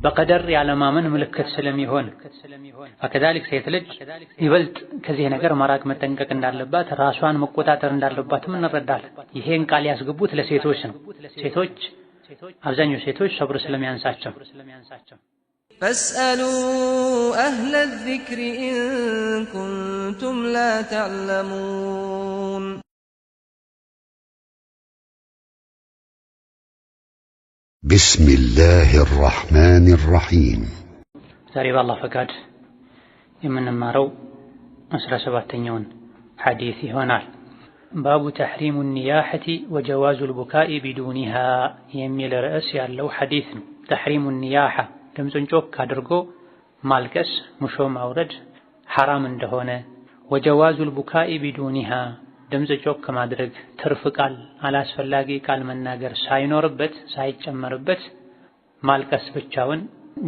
በቀደር ያለማመን ምልክት ስለሚሆን ወከዛሊክ ሴት ልጅ ይበልጥ ከዚህ ነገር መራቅ መጠንቀቅ እንዳለባት ራሷን መቆጣጠር እንዳለባትም እንረዳለን። ይሄን ቃል ያስገቡት ለሴቶች ነው። ሴቶች አብዛኛው ሴቶች ሰብር ስለሚያንሳቸው ፈስአሉ አህለ ዚክሪ ኢን ኩንቱም ላ ተዕለሙን። بسم الله الرحمن الرحيم ዛሬ በአላህ ፈቃድ የምንማረው 17ኛውን ሐዲስ ይሆናል። ባቡ ተሕሪሙ ኒያሐቲ ወጀዋዙ ልቡካኢ ቢዱኒሃ የሚል ርዕስ ያለው ሐዲስ ነው። ተሕሪሙ ኒያሐ ድምፅን ጮክ አድርጎ ማልቀስ ሙሾ ማውረድ ሐራም እንደሆነ፣ ወጀዋዙ ልቡካኢ ቢዱኒሃ ድምፅ ጮክ ማድረግ ትርፍ ቃል አላስፈላጊ ቃል መናገር ሳይኖርበት ሳይጨመርበት ማልቀስ ብቻውን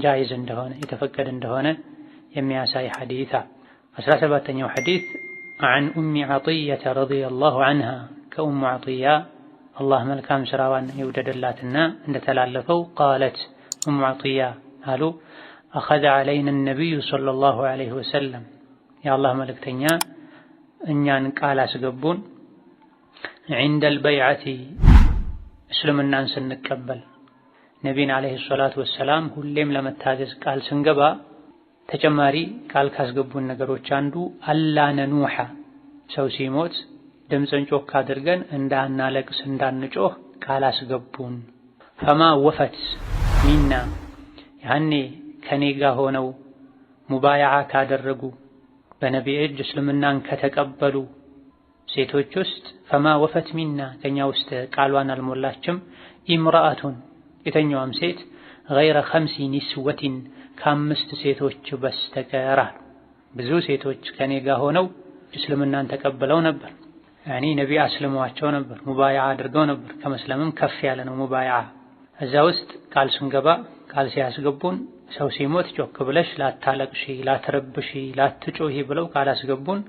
ጃይዝ እንደሆነ የተፈቀደ እንደሆነ የሚያሳይ ሐዲስ። 17ኛው ሐዲስ عن أم عطية رضي الله عنها كأم عطية الله መልካም ስራዋን ይወደደላትና እንደተላለፈው قالت أم عطية قالوا أخذ علينا النبي صلى الله عليه وسلم يا الله መልእክተኛ እኛን ቃል አስገቡን عند البيعة እስልምናን ስንቀበል ነቢን አለይሂ ሰላቱ ወሰላም ሁሌም ለመታዘዝ ቃል ስንገባ ተጨማሪ ቃል ካስገቡን ነገሮች አንዱ አላ ነኑሐ ሰው ሲሞት ድምፅን ጮክ አድርገን እንዳናለቅስ እንዳንጮህ ቃል አስገቡን። ፈማ ወፈት ሚና ያኔ ከኔ ጋር ሆነው ሙባያዓ ካደረጉ በነቢ እጅ እስልምናን ከተቀበሉ ሴቶች ውስጥ ፈማ ወፈት ሚና ከኛ ውስጥ ቃሏን አልሞላችም ኢምራአቱን የተኛዋም ሴት ገይረ ኸምሲ ኒስወቲን ከአምስት ሴቶች በስተቀር አሉ። ብዙ ሴቶች ከኔ ጋር ሆነው እስልምናን ተቀብለው ነበር። ያኒ ነቢ አስልመዋቸው ነበር፣ ሙባያዓ አድርገው ነበር። ከመስለምም ከፍ ያለ ነው ሙባያዓ። እዛ ውስጥ ቃል ስንገባ ቃል ሲያስገቡን ሰው ሲሞት ጮክ ብለሽ ላታለቅሺ፣ ላትረብሺ፣ ላትጮሂ ብለው ቃል አስገቡን።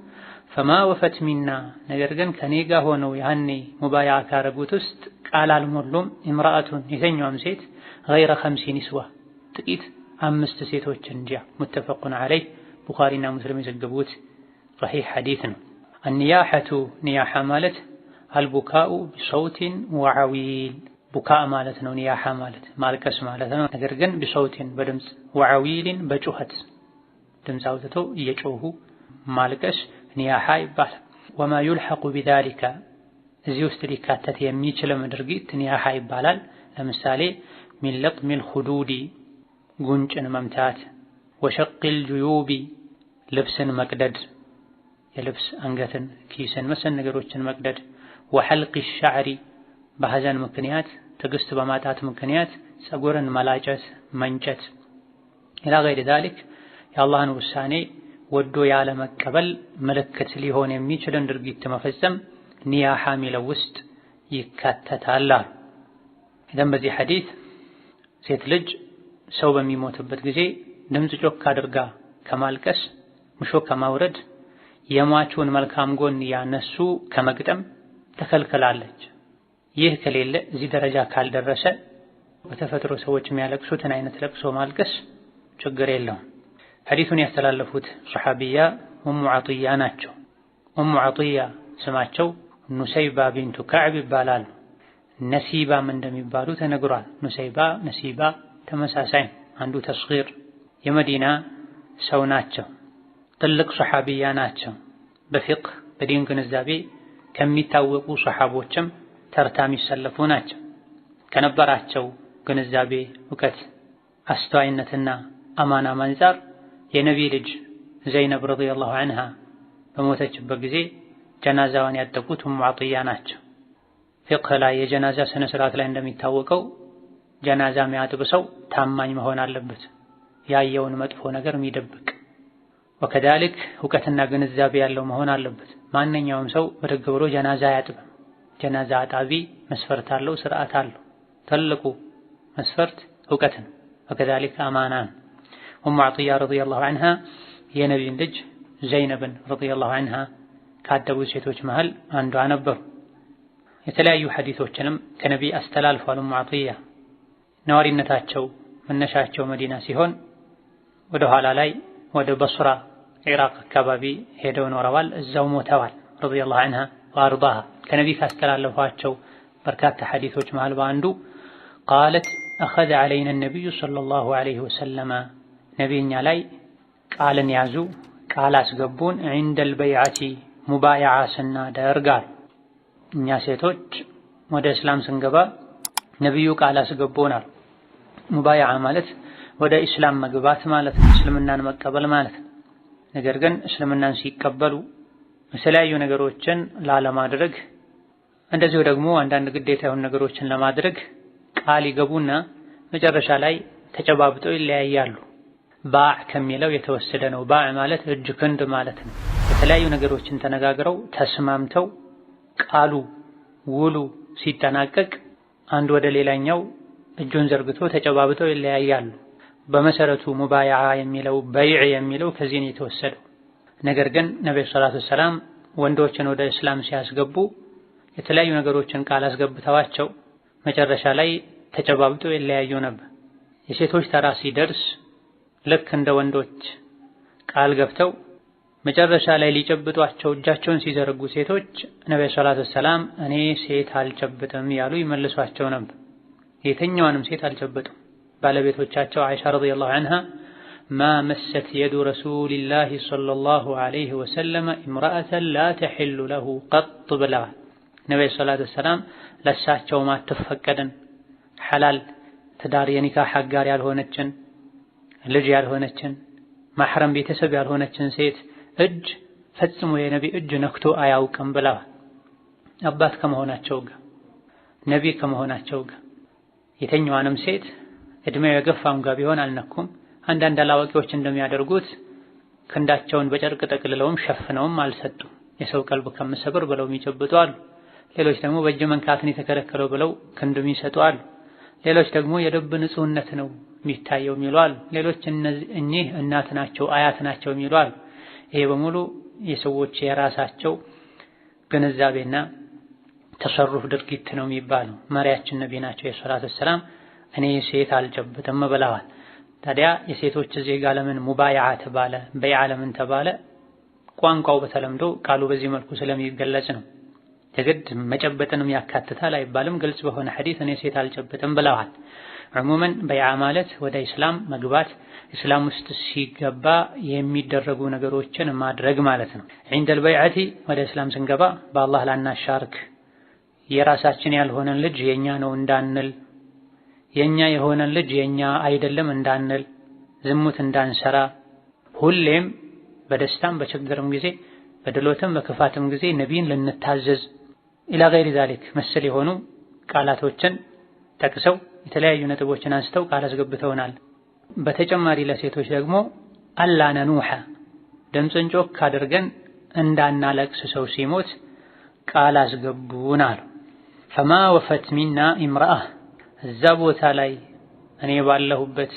ፈማ ወፈት ሚና ነገር ግን ከኔ ጋር ሆነው ያኔ ሙባያዓ ካረጉት ውስጥ ቃል አልሞሉም ኢምራአቱን የተኛዋም ሴት ገይረ ኸምሲ ኒስዋ ጥቂት አምስት ሴቶች እንጂ። ሙተፈቁን ዐለይህ ቡኻሪና ሙስሊም የዘገቡት ሰሒህ ሐዲስ ነው። አንያሐቱ ኒያሐ ማለት አልቡካኡ ቢሰውቲን ወዐዊል ቡካእ ማለት ነው። ኒያሐ ማለት ማልቀስ ማለት ነው። ነገር ግን ቢሰውቲን በድምፅ ወዐዊልን በጩኸት ድምፅ አውጥቶ እየጮሁ ማልቀስ ኒያሐ ይባላል። ወማ ዩልሐቁ ቢዛሊከ እዚህ ውስጥ ሊካተት የሚችልም ድርጊት ኒያሐ ይባላል። ለምሳሌ ሚን ለጥሚል ኹዱዲ ጉንጭን መምታት፣ ወሸቂል ጁዩቢ ልብስን መቅደድ የልብስ አንገትን፣ ኪስን መሰል ነገሮችን መቅደድ፣ ወሐልቂ ሸዕሪ በሐዘን ምክንያት ትዕግስት በማጣት ምክንያት ፀጉርን መላጨት መንጨት፣ ኢላ ገይሪ ዛሊክ የአላህን ውሳኔ ወዶ ያለ መቀበል ምልክት ሊሆን የሚችልን ድርጊት መፈጸም ኒያሐ ሚለው ውስጥ ይካተታል። ኢዘን በዚህ ሐዲስ ሴት ልጅ ሰው በሚሞትበት ጊዜ ድምፅ ጮክ አድርጋ ከማልቀስ ሙሾ ከማውረድ የሟቹን መልካም ጎን ያነሱ ከመግጠም ተከልክላለች። ይህ ከሌለ እዚህ ደረጃ ካልደረሰ በተፈጥሮ ሰዎች የሚያለቅሱትን አይነት ለቅሶ ማልቀስ ችግር የለውም። ሐዲሱን ያስተላለፉት ሱሐቢያ ኡሙ ዐጢያ ናቸው። ኡሙ ዐጢያ ስማቸው ኑሰይባ ቢንቱ ከዕብ ይባላሉ። ነሲባም እንደሚባሉ ተነግሯል። ኑሰይባ ነሲባ ተመሳሳይ አንዱ ተስጊር የመዲና ሰው ናቸው። ትልቅ ሱሐቢያ ናቸው። በፊቅህ በዲን ግንዛቤ ከሚታወቁ ሱሐቦችም ተርታ የሚሰለፉ ናቸው። ከነበራቸው ግንዛቤ እውቀት፣ አስተዋይነትና አማና አንፃር የነቢ ልጅ ዘይነብ ረዲየላሁ ዐንሃ በሞተችበት ጊዜ ጀናዛዋን ያጠቁት ኡሙ ዐጢያ ናቸው። ፊቅህ ላይ የጀናዛ ስነ ስርዓት ላይ እንደሚታወቀው ጀናዛ የሚያጥብ ሰው ታማኝ መሆን አለበት፣ ያየውን መጥፎ ነገር የሚደብቅ ወከዛሊክ እውቀትና ግንዛቤ ያለው መሆን አለበት። ማንኛውም ሰው ብድግ ብሎ ጀናዛ አያጥብም። ጀናዛ አጣቢ መስፈርት አለው፣ ስርዓት አለው። ትልቁ መስፈርት እውቀት ነው። ወከዛሊክ አማና ነው። ኡሙ ዐጢያ ረዲየላሁ ዐንሃ የነቢይን ልጅ ዘይነብን ረዲየላሁ ዐንሃ ካደጉ ሴቶች መሃል አንዷ ነበሩ። የተለያዩ ሐዲሶችንም ከነቢይ አስተላልፏል። ኡሙ ዐጢያ ነዋሪነታቸው መነሻቸው መዲና ሲሆን ወደ ኋላ ላይ ወደ በስራ ኢራቅ አካባቢ ሄደው ኖረዋል። እዛው ሞተዋል። ረዲየላሁ ዐንሃ ወአርዳሃ። ከነቢይ ካስተላለፏቸው በርካታ ሐዲሶች መሃል በአንዱ ቃለት አኸዘ ዐለይና ነቢዩ ሰለላሁ ዐለይሂ ወሰለም፣ ነቢይኛ ላይ ቃልን ያዙ፣ ቃል አስገቡን፣ ዒንደል በይዐቲ ሙባያዓ ስናደርግ አሉ። እኛ ሴቶች ወደ እስላም ስንገባ ነቢዩ ቃል አስገቡናል። ሙባያዓ ማለት ወደ እስላም መግባት ማለት ነው፣ እስልምናን መቀበል ማለት ነው። ነገር ግን እስልምናን ሲቀበሉ የተለያዩ ነገሮችን ላለማድረግ እንደዚሁ ደግሞ አንዳንድ ግዴታ የሆኑ ነገሮችን ለማድረግ ቃል ይገቡና መጨረሻ ላይ ተጨባብጠው ይለያያሉ። ባዕ ከሚለው የተወሰደ ነው። ባዕ ማለት እጅ ክንድ ማለት ነው። የተለያዩ ነገሮችን ተነጋግረው ተስማምተው ቃሉ ውሉ ሲጠናቀቅ አንድ ወደ ሌላኛው እጁን ዘርግቶ ተጨባብጠው ይለያያሉ። በመሰረቱ ሙባያዓ የሚለው በይዕ የሚለው ከዚህ ነው የተወሰደው። ነገር ግን ነብዩ ሰለላሁ ዐለይሂ ወሰለም ወንዶችን ወደ እስላም ሲያስገቡ የተለያዩ ነገሮችን ቃል አስገብተዋቸው መጨረሻ ላይ ተጨባብጠው ይለያዩ ነበር። የሴቶች ተራ ሲደርስ ልክ እንደ ወንዶች ቃል ገብተው መጨረሻ ላይ ሊጨብጧቸው እጃቸውን ሲዘረጉ ሴቶች ነብዩ ሰለላሁ ዐለይሂ ወሰለም እኔ ሴት አልጨብጥም ያሉ ይመልሷቸው ነበር። የተኛዋንም ሴት አልጨበጡም። ባለቤቶቻቸው አይሻ ረዲየላሁ ዐንሃ ማ መሰት የዱ ረሱሊላሂ ሰለላሁ ዐለይሂ ወሰለም ኢምራአተን ላ ተሒሉ ለሁ ቀጥ ብለዋል። ነብዩ ሰለላሁ ዐለይሂ ወሰለም ለሳቸው ማትፈቀድን ሐላል ትዳር የኒካህ አጋር ያልሆነችን ልጅ ያልሆነችን ማህረም ቤተሰብ ያልሆነችን ሴት እጅ ፈጽሞ የነቢ እጅ ነክቶ አያውቅም ብለዋል። አባት ከመሆናቸው ጋር ነቢ ከመሆናቸው ጋር የተኛዋንም ሴት እድሜው የገፋም ጋር ቢሆን አልነኩም። አንዳንድ አላዋቂዎች እንደሚያደርጉት ክንዳቸውን በጨርቅ ጠቅልለውም ሸፍነውም አልሰጡም። የሰው ቀልብ ከምሰብር ብለው የሚጨብጡ አሉ። ሌሎች ደግሞ በእጅ መንካትን የተከለከለው ብለው ክንዱም ይሰጡ አሉ። ሌሎች ደግሞ የልብ ንጹህነት ነው የሚታየው የሚሉ አሉ። ሌሎች እኚህ እናት ናቸው አያት ናቸው የሚሉ አሉ። ይሄ በሙሉ የሰዎች የራሳቸው ግንዛቤና ተሰሩፍ ድርጊት ነው የሚባለው። መሪያችን ነቢ ናቸው የሰላቱ ሰላም እኔ ሴት አልጨብጥም ብለዋል። ታዲያ የሴቶች እዚህ ጋር ለምን ሙባያዓ ተባለ በይዓ ለምን ተባለ? ቋንቋው በተለምዶ ቃሉ በዚህ መልኩ ስለሚገለጽ ነው። የግድ መጨበጥንም ያካትታል አይባልም። ግልጽ በሆነ ሐዲስ እኔ ሴት አልጨብጥም ብለዋል። ዑሙመን በይዓ ማለት ወደ እስላም መግባት፣ እስላም ውስጥ ሲገባ የሚደረጉ ነገሮችን ማድረግ ማለት ነው። ዒንደል በይዓቲ ወደ እስላም ስንገባ በአላህ ላናሻርክ፣ የራሳችን ያልሆነን ልጅ የኛ ነው እንዳንል፣ የኛ የሆነን ልጅ የኛ አይደለም እንዳንል፣ ዝሙት እንዳንሰራ፣ ሁሌም በደስታም በችግርም ጊዜ በድሎትም በክፋትም ጊዜ ነቢይን ልንታዘዝ ኢላ ገይሪ ዛሊክ መሰል የሆኑ ቃላቶችን ጠቅሰው የተለያዩ ነጥቦችን አንስተው ቃል አስገብተውናል። በተጨማሪ ለሴቶች ደግሞ አላ ነኑሐ ድምፅን ጮክ አድርገን እንዳናለቅስ ሰው ሲሞት ቃል አስገቡን አሉ። ፈማ ወፈት ሚና ኢምራአ እዛ ቦታ ላይ እኔ ባለሁበት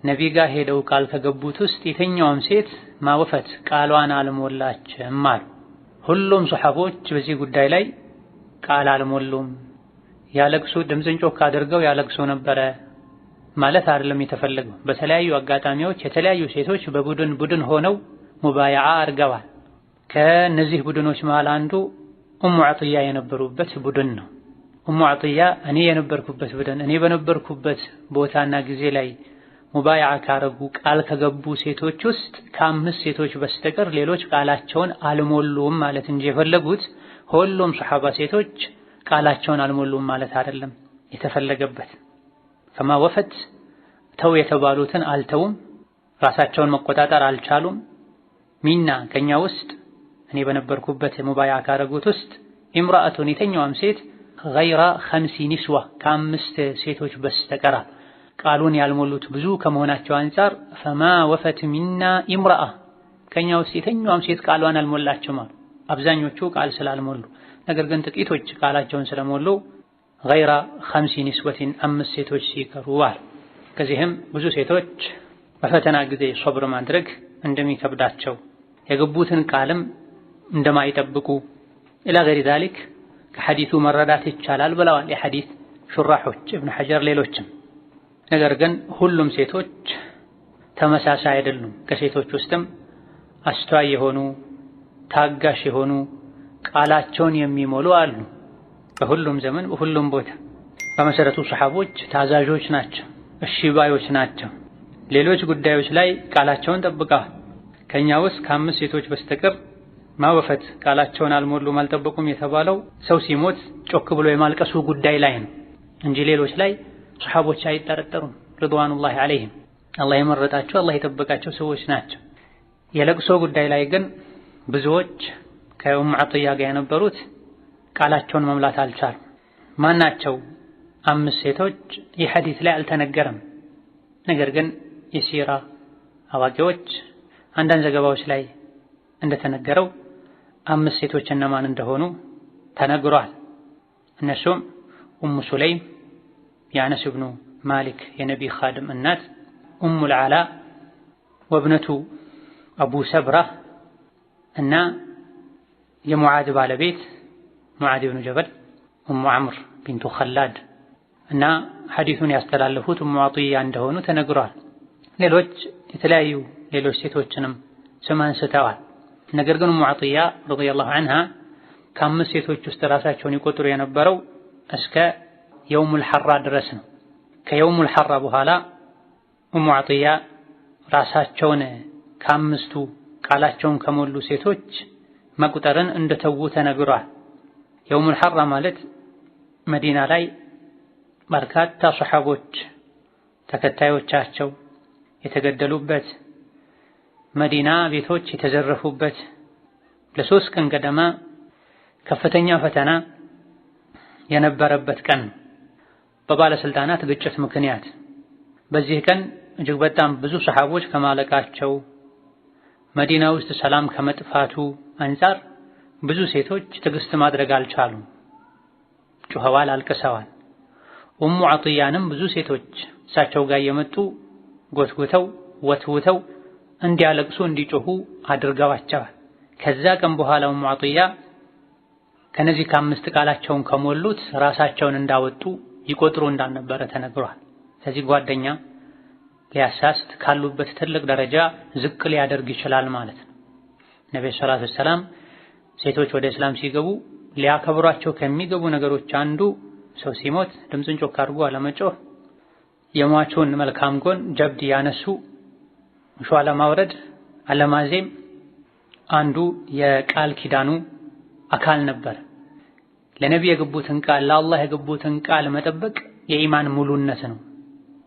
ነቢ ጋር ሄደው ቃል ከገቡት ውስጥ የተኛውም ሴት ማወፈት ቃሏን አልሞላችም አሉ። ሁሉም ሱሐቦች በዚህ ጉዳይ ላይ ቃል አልሞሉም። ያለቅሱ ድምፅን ጮክ አድርገው ያለቅሱ ነበረ ማለት አይደለም የተፈለገው። በተለያዩ አጋጣሚዎች የተለያዩ ሴቶች በቡድን ሆነው ሙባያዓ አድርገዋል። ከነዚህ ቡድኖች መሃል አንዱ ኡሙ ዐጥያ የነበሩበት ቡድን ነው። ኡሙ ዐጥያ እኔ የነበርኩበት ቡድን እኔ በነበርኩበት ቦታና ጊዜ ላይ ሙባያዓ ካረጉ ቃል ከገቡ ሴቶች ውስጥ ከ5 ሴቶች በስተቀር ሌሎች ቃላቸውን አልሞሉም ማለት እንጂ የፈለጉት ሁሉም ሱሐባ ሴቶች ቃላቸውን አልሞሉም ማለት አይደለም የተፈለገበት። ከማ ወፈት ተው የተባሉትን አልተውም፣ ራሳቸውን መቆጣጠር አልቻሉም። ሚና ከኛ ውስጥ እኔ በነበርኩበት ሙባያዓ ካረጉት ውስጥ ኢምራአቱን የተኛዋም ሴት ገይራ 50 ኒስዋ ከ5 ሴቶች በስተቀር ቃሉን ያልሞሉት ብዙ ከመሆናቸው አንፃር ፈማ ወፈት ሚና ኢምራአ ከኛ ውስጥ የተኛዋም ሴት ቃሏን አልሞላችም አሉ። አብዛኞቹ ቃል ስላልሞሉ፣ ነገር ግን ጥቂቶች ቃላቸውን ስለሞሉ ገይራ 50 ኒስወቲን 5 ሴቶች ሲቀሩ አሉ። ከዚህም ብዙ ሴቶች በፈተና ጊዜ ሶብር ማድረግ እንደሚከብዳቸው የገቡትን ቃልም እንደማይጠብቁ ኢላ ገይሪ ዛሊክ ከሐዲሱ መረዳት ይቻላል ብለዋል የሐዲስ ሹራሖች ኢብኑ ሐጀር ሌሎችም። ነገር ግን ሁሉም ሴቶች ተመሳሳይ አይደሉም። ከሴቶች ውስጥም አስተዋይ የሆኑ ታጋሽ የሆኑ ቃላቸውን የሚሞሉ አሉ። በሁሉም ዘመን በሁሉም ቦታ በመሰረቱ ሰሐቦች ታዛዦች ናቸው፣ እሺ ባዮች ናቸው። ሌሎች ጉዳዮች ላይ ቃላቸውን ጠብቀዋል። ከኛ ውስጥ ከ5 ሴቶች በስተቀር ማወፈት ቃላቸውን አልሞሉም አልጠበቁም የተባለው ሰው ሲሞት ጮክ ብሎ የማልቀሱ ጉዳይ ላይ ነው እንጂ ሌሎች ላይ ሰሐቦች አይጠረጠሩም። ሪድዋኑላሂ ዐለይሂም አላህ የመረጣቸው አላህ የጠበቃቸው ሰዎች ናቸው። የለቅሶ ጉዳይ ላይ ግን ብዙዎች ከኡሙ ዐጥያ ጋር የነበሩት ቃላቸውን መምላት አልቻሉም። ማናቸው 5 ሴቶች ይህ ሐዲስ ላይ አልተነገረም። ነገር ግን የሲራ አዋቂዎች አንዳንድ ዘገባዎች ላይ እንደተነገረው 5 ሴቶች እነማን እንደሆኑ ተነግሯል። እነሱም ኡሙ ሱለይም የአነስ ብኑ ማሊክ የነቢ ኻድም እናት፣ ኡሙል ዓላ ወብነቱ አቡ ሰብራ እና የሙዓዝ ባለቤት ሙዓዝ ብኑ ጀበል ኡሙ ዐምር ቢንቱ ኸላድ እና ሐዲሱን ያስተላለፉት ኡሙ ዐጥያ እንደሆኑ ተነግሯል። ሌሎች የተለያዩ ሌሎች ሴቶችንም ስም አንስተዋል። ነገር ግን ኡሙ ዐጥያ ረዲየላሁ ዐንሃ ከ5 ሴቶች ውስጥ ራሳቸውን ይቆጥሩ የነበረው እስከ የውሙል ሐራ ድረስ ነው። ከየውሙል ሐራ በኋላ ኡሙ ዐጥያ ራሳቸውን ከ5ቱ ቃላቸውን ከሞሉ ሴቶች መቁጠርን እንደተዉ ተነግሯል። የውሙል ሐራ ማለት መዲና ላይ በርካታ ሰሐቦች ተከታዮቻቸው የተገደሉበት፣ መዲና ቤቶች የተዘረፉበት፣ ለ3 ቀን ገደማ ከፍተኛ ፈተና የነበረበት ቀን በባለስልጣናት ግጭት ምክንያት። በዚህ ቀን እጅግ በጣም ብዙ ሰሐቦች ከማለቃቸው መዲና ውስጥ ሰላም ከመጥፋቱ አንፃር ብዙ ሴቶች ትዕግስት ማድረግ አልቻሉም። ጮኸዋል፣ አልቅሰዋል። ኡሙ ዐጥያንም ብዙ ሴቶች እሳቸው ጋር የመጡ ጎትጉተው ወትውተው እንዲያለቅሱ እንዲጮሁ አድርገዋቸዋል። ከዛ ቀን በኋላ ኡሙ ዐጥያ ከነዚህ ከ5 ቃላቸውን ከሞሉት ራሳቸውን እንዳወጡ ይቆጥሩ እንዳልነበረ ተነግሯል። ስለዚህ ጓደኛ ሊያሳስት ካሉበት ትልቅ ደረጃ ዝቅ ሊያደርግ ይችላል ማለት ነው። ነብዩ ሰለላሁ ዐለይሂ ወሰለም ሴቶች ወደ እስላም ሲገቡ ሊያከብሯቸው ከሚገቡ ነገሮች አንዱ ሰው ሲሞት ድምፅን ጮክ አድርጎ አለመጮህ፣ የሟቹን መልካም ጎን ጀብድ ያነሱ ሙሾ አለማውረድ፣ አለማዜም አንዱ የቃል ኪዳኑ አካል ነበር። ለነብዩ የገቡትን ቃል ለአላህ የገቡትን ቃል መጠበቅ የኢማን ሙሉነት ነው፣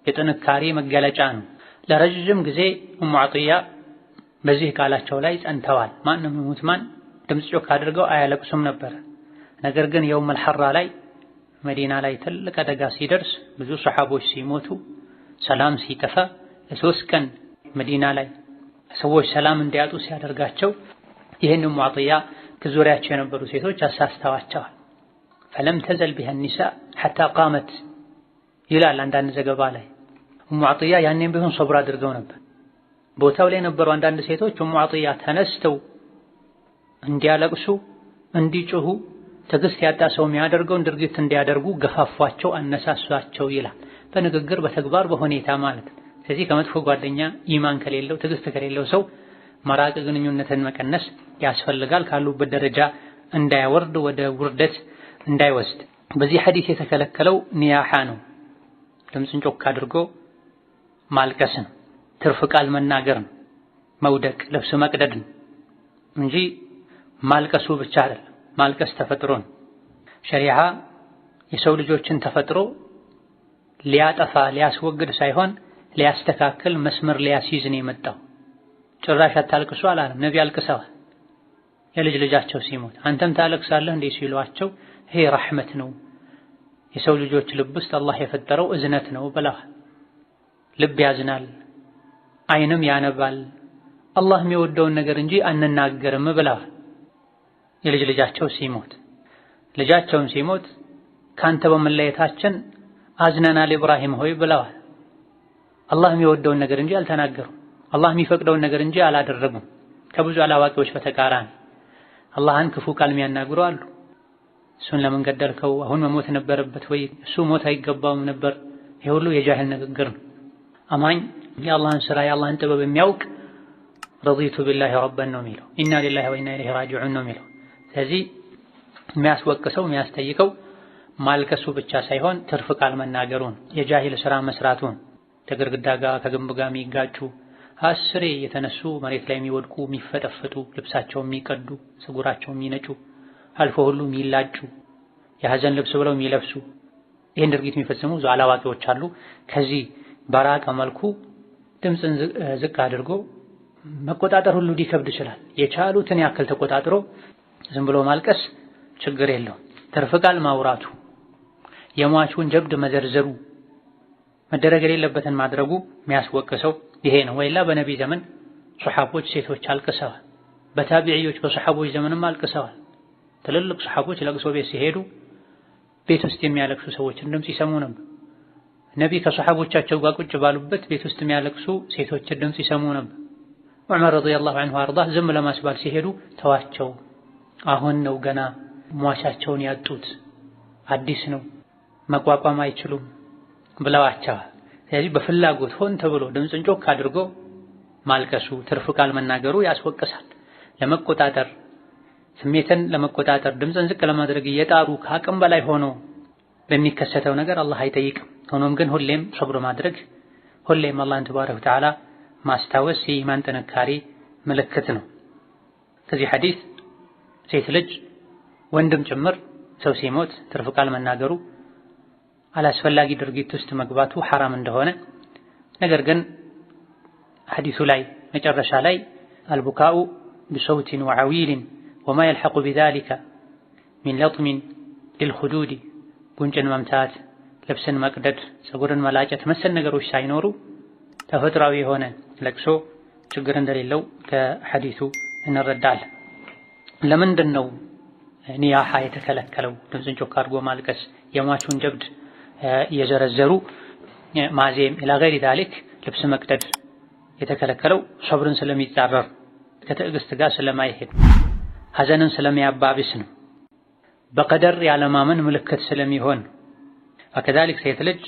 የጥንካሬ መገለጫ ነው። ለረጅም ጊዜ ኡሙ ዐጥያ በዚህ ቃላቸው ላይ ጸንተዋል። ማንም ይሙት ማን ድምፅ ጮክ አድርገው አያለቅሱም ነበር። ነገር ግን የውሙል ሐራ ላይ መዲና ላይ ትልቅ አደጋ ሲደርስ ብዙ ሰሐቦች ሲሞቱ ሰላም ሲጠፋ ለ3 ቀን መዲና ላይ ሰዎች ሰላም እንዲያጡ ሲያደርጋቸው ይህን ኡሙ ዐጥያ ከዙሪያቸው የነበሩ ሴቶች አሳስተዋቸዋል። ፈለም ተዘል ቢሃ ኒሳ ሐታ ቃመት ይላል አንዳንድ ዘገባ ላይ። ኡሙ ዐጥያ ያኔም ቢሆን ሶብር አድርገው ነበር። ቦታው ላይ የነበሩ አንዳንድ ሴቶች ኡሙ ዐጥያ ተነስተው እንዲያለቅሱ እንዲጮሁ ትዕግስት ያጣ ሰው የሚያደርገውን ድርጊት እንዲያደርጉ ገፋፏቸው፣ አነሳሷቸው ይላል። በንግግር በተግባር በሁኔታ ማለት። ስለዚህ ከመጥፎ ጓደኛ ኢማን ከሌለው ትዕግስት ከሌለው ሰው መራቅ፣ ግንኙነትን መቀነስ ያስፈልጋል። ካሉበት ደረጃ እንዳይወርድ ወደ ውርደት እንዳይወስድ። በዚህ ሐዲስ የተከለከለው ኒያሓ ነው፣ ድምፅን ጮክ አድርጎ ማልቀስ ነው፣ ትርፍ ቃል መናገር ነው፣ መውደቅ፣ ልብስ መቅደድ ነው እንጂ ማልቀሱ ብቻ አይደለም። ማልቀስ ተፈጥሮ ነው። ሸሪዓ የሰው ልጆችን ተፈጥሮ ሊያጠፋ ሊያስወግድ ሳይሆን ሊያስተካክል መስመር ሊያስይዝ ነው የመጣው። ጭራሽ አታልቅሱ አላለም። ነቢ አልቅሰዋል። የልጅ ልጃቸው ሲሞት አንተም ታለቅሳለህ እንዴ ሲሏቸው ይሄ ረሕመት ነው፣ የሰው ልጆች ልብ ውስጥ አላህ የፈጠረው እዝነት ነው ብለዋል። ልብ ያዝናል፣ አይንም ያነባል፣ አላህ የሚወደውን ነገር እንጂ አንናገርም ብለዋል። የልጅ ልጃቸው ሲሞት ልጃቸውን ሲሞት ካንተ በመለየታችን አዝነናል ኢብራሂም ሆይ ብለዋል። አላህ የሚወደውን ነገር እንጂ አልተናገሩም። አላህ የሚፈቅደውን ነገር እንጂ አላደረጉም። ከብዙ አላዋቂዎች በተቃራኒ አላህን ክፉ ቃል የሚያናግሩ አሉ። እሱን ለምን ገደልከው? አሁን መሞት ነበረበት ወይ? እሱ ሞት አይገባውም ነበር? ይህ ሁሉ የጃህል ንግግር ነው። አማኝ የአላህን ስራ የአላህን ጥበብ የሚያውቅ ረዲቱ ቢላሂ ረበን ነው የሚለው፣ ኢና ሊላሂ ወኢና ኢለይሂ ራጂዑን ነው የሚለው። ስለዚህ የሚያስወቅሰው የሚያስጠይቀው ማልቀሱ ብቻ ሳይሆን ትርፍ ቃል መናገሩን፣ የጃሂል ስራ መስራቱን፣ ከግድግዳ ጋር ከግንብ ጋር የሚጋጩ አስሬ የተነሱ መሬት ላይ የሚወድቁ የሚፈጠፈጡ፣ ልብሳቸው የሚቀዱ፣ ፀጉራቸው የሚነጩ፣ አልፎ ሁሉ የሚላጩ፣ የሐዘን ልብስ ብለው የሚለብሱ ይህን ድርጊት የሚፈጽሙ ብዙ አላዋቂዎች አሉ። ከዚህ በራቀ መልኩ ድምፅን ዝቅ አድርጎ መቆጣጠር ሁሉ ሊከብድ ይችላል። የቻሉትን ያክል ተቆጣጥሮ ዝም ብሎ ማልቀስ ችግር የለውም። ትርፍ ቃል ማውራቱ፣ የሟቹን ጀብድ መዘርዘሩ፣ መደረግ የሌለበትን ማድረጉ የሚያስወቅሰው ይሄ ነው። ወይላ በነቢ ዘመን ሱሐቦች ሴቶች አልቅሰዋል። በታቢዒዎች በሱሐቦች ዘመንም አልቅሰዋል። ትልልቅ ሱሐቦች ለቅሶ ቤት ሲሄዱ ቤት ውስጥ የሚያለቅሱ ሰዎችን ድምፅ ይሰሙ ነበር። ነቢ ከሱሐቦቻቸው ጋር ቁጭ ባሉበት ቤት ውስጥ የሚያለቅሱ ሴቶችን ድምፅ ይሰሙ ነበር። ዑመር ረዲየላሁ ዐንሁ አርዳህ ዝም ለማስባል ሲሄዱ ተዋቸው፣ አሁን ነው ገና ሟቻቸውን ያጡት፣ አዲስ ነው መቋቋም አይችሉም ብለዋቸዋል። ስለዚህ በፍላጎት ሆን ተብሎ ድምፅን ጮክ አድርጎ ማልቀሱ፣ ትርፍ ቃል መናገሩ ያስወቅሳል። ለመቆጣጠር ስሜትን ለመቆጣጠር ድምፅን ዝቅ ለማድረግ እየጣሩ ከአቅም በላይ ሆኖ በሚከሰተው ነገር አላህ አይጠይቅም። ሆኖም ግን ሁሌም ሶብር ማድረግ፣ ሁሌም አላህን ተባረከ ወተዓላ ማስታወስ የኢማን ጥንካሬ ምልክት ነው። ከዚህ ሐዲስ ሴት ልጅ ወንድም ጭምር ሰው ሲሞት ትርፍ ቃል መናገሩ አላስፈላጊ ድርጊት ውስጥ መግባቱ ሐራም እንደሆነ፣ ነገር ግን ሐዲሱ ላይ መጨረሻ ላይ አልቡካኡ ቢሰውቲን ወዐዊልን ወማ የልሐቁ ቢዛሊከ ሚን ለጥሚን ሊልኹዱድ ጉንጭን መምታት፣ ልብስን መቅደድ፣ ፀጉርን መላጨት መሰል ነገሮች ሳይኖሩ ተፈጥሯዊ የሆነ ለቅሶ ችግር እንደሌለው ከሐዲሱ እንረዳለን። ለምንድን ነው ኒያሃ የተከለከለው? ድምፅን ጮክ አድርጎ ማልቀስ፣ የሟቹን ጀብድ እየዘረዘሩ ማዜም ኢላ ገይሪ ዛሊክ ልብስ መቅደድ የተከለከለው ሶብርን ስለሚጻረር ከትዕግስት ጋር ስለማይሄድ ሐዘንን ስለሚያባብስ ነው። በቀደር ያለማመን ምልክት ስለሚሆን ከዛሊክ ሴት ልጅ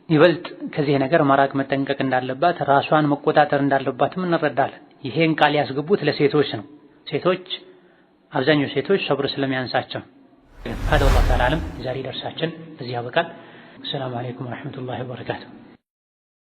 ይበልጥ ከዚህ ነገር መራቅ መጠንቀቅ እንዳለባት ራሷን መቆጣጠር እንዳለባትም እንረዳለን። ይሄን ቃል ያስገቡት ለሴቶች ነው። ሴቶች አብዛኛው ሴቶች ሶብር ስለሚያንሳቸው هذا والله تعالى أعلم። የዛሬ ደርሳችን እዚህ ያበቃል። السلام عليكم ورحمة الله وبركاته